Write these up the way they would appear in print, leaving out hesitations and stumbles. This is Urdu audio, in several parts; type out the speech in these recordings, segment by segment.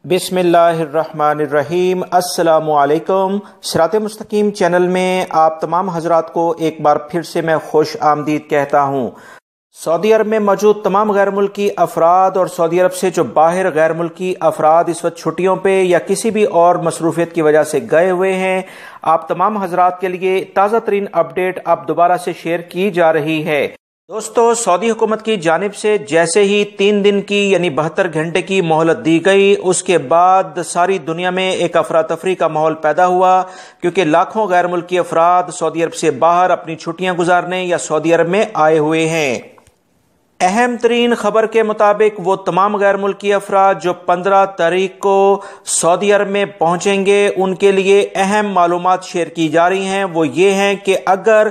بسم اللہ الرحمن الرحیم۔ السلام علیکم۔ صراط مستقیم چینل میں آپ تمام حضرات کو ایک بار پھر سے میں خوش آمدید کہتا ہوں۔ سعودی عرب میں موجود تمام غیر ملکی افراد اور سعودی عرب سے جو باہر غیر ملکی افراد اس وقت چھٹیوں پہ یا کسی بھی اور مصروفیت کی وجہ سے گئے ہوئے ہیں، آپ تمام حضرات کے لیے تازہ ترین اپڈیٹ اب دوبارہ سے شیئر کی جا رہی ہے۔ دوستو، سعودی حکومت کی جانب سے جیسے ہی 3 دن کی یعنی 72 گھنٹے کی مہلت دی گئی، اس کے بعد ساری دنیا میں ایک افراتفری کا ماحول پیدا ہوا، کیونکہ لاکھوں غیر ملکی افراد سعودی عرب سے باہر اپنی چھٹیاں گزارنے یا سعودی عرب میں آئے ہوئے ہیں۔ اہم ترین خبر کے مطابق وہ تمام غیر ملکی افراد جو 15 تاریخ کو سعودی عرب میں پہنچیں گے، ان کے لیے اہم معلومات شیئر کی جا رہی ہیں۔ وہ یہ ہیں کہ اگر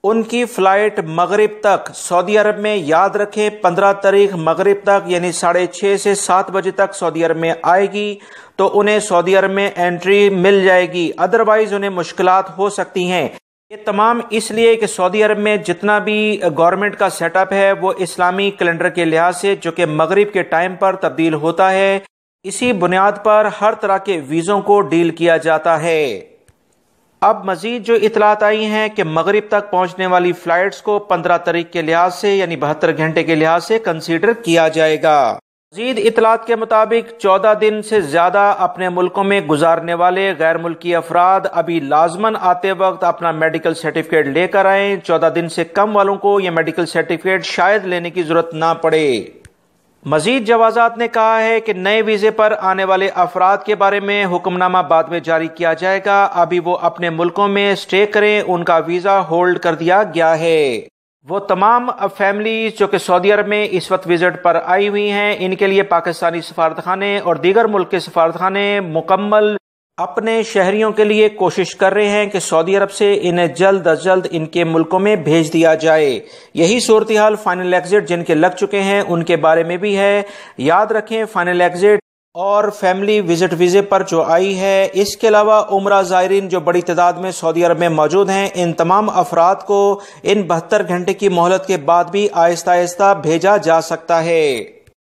ان کی فلائٹ مغرب تک سعودی عرب میں، یاد رکھیں 15 تاریخ مغرب تک یعنی 6:30 سے 7 بجے تک سعودی عرب میں آئے گی تو انہیں سعودی عرب میں انٹری مل جائے گی، ادروائز انہیں مشکلات ہو سکتی ہیں۔ یہ تمام اس لیے کہ سعودی عرب میں جتنا بھی گورنمنٹ کا سیٹ اپ ہے وہ اسلامی کیلنڈر کے لحاظ سے جو کہ مغرب کے ٹائم پر تبدیل ہوتا ہے، اسی بنیاد پر ہر طرح کے ویزوں کو ڈیل کیا جاتا ہے۔ اب مزید جو اطلاعات آئی ہیں کہ مغرب تک پہنچنے والی فلائٹس کو 15 تاریخ کے لحاظ سے یعنی 72 گھنٹے کے لحاظ سے کنسیڈر کیا جائے گا۔ مزید اطلاعات کے مطابق 14 دن سے زیادہ اپنے ملکوں میں گزارنے والے غیر ملکی افراد ابھی لازماً آتے وقت اپنا میڈیکل سرٹیفکیٹ لے کر آئیں۔ 14 دن سے کم والوں کو یہ میڈیکل سرٹیفکیٹ شاید لینے کی ضرورت نہ پڑے۔ مزید جوازات نے کہا ہے کہ نئے ویزے پر آنے والے افراد کے بارے میں حکم نامہ بعد میں جاری کیا جائے گا، ابھی وہ اپنے ملکوں میں اسٹے کریں، ان کا ویزا ہولڈ کر دیا گیا ہے۔ وہ تمام فیملیز جو کہ سعودی عرب میں اس وقت وزٹ پر آئی ہوئی ہیں، ان کے لیے پاکستانی سفارتخانے اور دیگر ملک کے سفارتخانے مکمل اپنے شہریوں کے لیے کوشش کر رہے ہیں کہ سعودی عرب سے انہیں جلد از جلد ان کے ملکوں میں بھیج دیا جائے۔ یہی صورتحال فائنل ایگزٹ جن کے لگ چکے ہیں ان کے بارے میں بھی ہے۔ یاد رکھیں فائنل ایگزٹ اور فیملی وزٹ ویزے پر جو آئی ہے، اس کے علاوہ عمرہ زائرین جو بڑی تعداد میں سعودی عرب میں موجود ہیں، ان تمام افراد کو ان 72 گھنٹے کی مہلت کے بعد بھی آہستہ آہستہ بھیجا جا سکتا ہے۔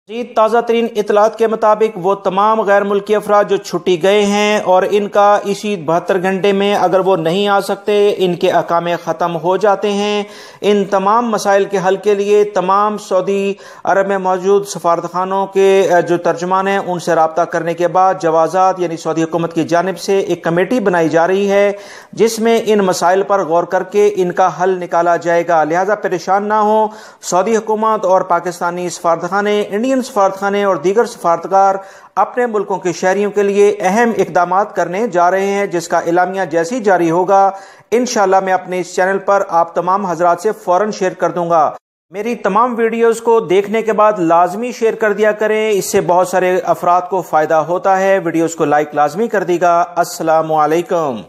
مزید تازہ ترین اطلاعات کے مطابق وہ تمام غیر ملکی افراد جو چھٹی گئے ہیں اور ان کا اسی 72 گھنٹے میں اگر وہ نہیں آ سکتے، ان کے اقامے ختم ہو جاتے ہیں، ان تمام مسائل کے حل کے لیے تمام سعودی عرب میں موجود سفارتخانوں کے جو ترجمان ہیں ان سے رابطہ کرنے کے بعد جوازات یعنی سعودی حکومت کی جانب سے ایک کمیٹی بنائی جا رہی ہے جس میں ان مسائل پر غور کر کے ان کا حل نکالا جائے گا۔ لہذا پریشان نہ ہوں، سعودی حکومت اور پاکستانی سفارتخانے، انڈین سفارتخانے اور دیگر سفارتکار اپنے ملکوں کے شہریوں کے لیے اہم اقدامات کرنے جا رہے ہیں، جس کا اعلامیہ جیسے ہی جاری ہوگا انشاءاللہ میں اپنے اس چینل پر آپ تمام حضرات سے فوراً شیئر کر دوں گا۔ میری تمام ویڈیوز کو دیکھنے کے بعد لازمی شیئر کر دیا کریں، اس سے بہت سارے افراد کو فائدہ ہوتا ہے۔ ویڈیوز کو لائک لازمی کر دیگا۔ السلام علیکم۔